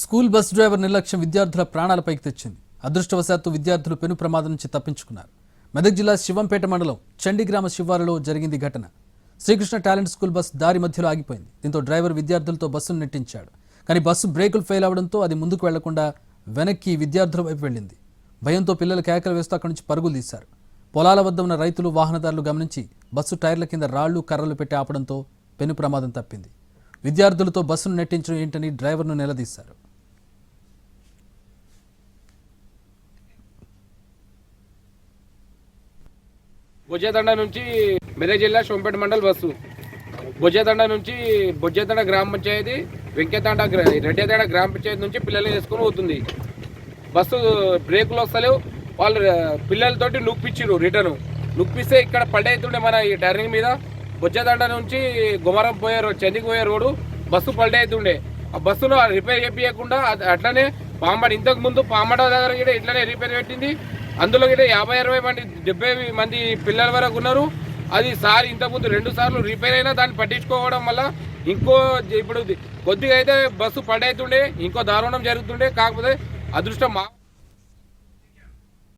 School bus driver నిర్లక్ష్యం విద్యార్థుల ప్రాణాలపైకి తెచ్చింది. అదృష్టవశాత్తు విద్యార్థులు పెను ప్రమాదం నుంచి తప్పించుకున్నారు. మెదక్ జిల్లా శివంపేట మండలం చండిగ్రామ శివారులో జరిగింది ఘటన. శ్రీకృష్ణ టాలెంట్ స్కూల్ బస్ దారి మధ్యలో ఆగిపోయింది. దీంతో డ్రైవర్ విద్యార్థులతో బస్సును నెట్టించాడు. కానీ బస్సు బ్రేకులు ఫెయిల్ అవడంతో అది ముందుకు వెళ్లకుండా వెనక్కి విద్యార్థుల వైపు వెళ్ళింది. భయంతో పిల్లలు కేకలు వేస్తూ అక్కడి నుంచి పరుగులు తీశారు. పొలాల వద్ద ఉన్న రైతులు వాహనదారులు గమనించి బస్సు టైర్ల కింద రాళ్లు కర్రలు పెట్టి ఆపడంతో పెను ప్రమాదం తప్పింది. విద్యార్థులతో బస్సును నెట్టించడం ఏంటని డ్రైవర్ను నిలదీశారు. బొజ్జేతండ నుంచి మెదక్ జిల్లా సోంపేట మండల్ బస్సు బొజ్జేతండ నుంచి బొజ్జేతండ గ్రామ పంచాయతీ వెంకటతండ రెడ్డితండ గ్రామ పంచాయతీ నుంచి పిల్లల్ని వేసుకొని పోతుంది. బస్సు బ్రేకులు వస్తలేవు. వాళ్ళు పిల్లలతోటి నొప్పించారు. రిటర్న్ నొప్పిస్తే ఇక్కడ పల్టవుతుండే మన ఈ టర్నింగ్ మీద బొజ్జేతండ నుంచి గుమరం పోయే రోడ్ చందికి పోయే రోడ్డు బస్సు పల్టవుతుండే. ఆ బస్సును రిపేర్ చేయించకుండా అట్లనే పాంబడ ఇంతకు ముందు పాంబడ దగ్గర కూడా ఇట్లనే రిపేర్ పెట్టింది. అందులో కూడా 50-60 మంది 70 మంది పిల్లల వరకు ఉన్నారు. అది సార్ ఇంతకుముందు 2 సార్లు రిపేర్ అయినా దాన్ని పట్టించుకోవడం వల్ల ఇప్పుడు కొద్దిగా అయితే బస్సు పడవుతుండే, ఇంకో దారుణం జరుగుతుండే. కాకపోతే అదృష్టం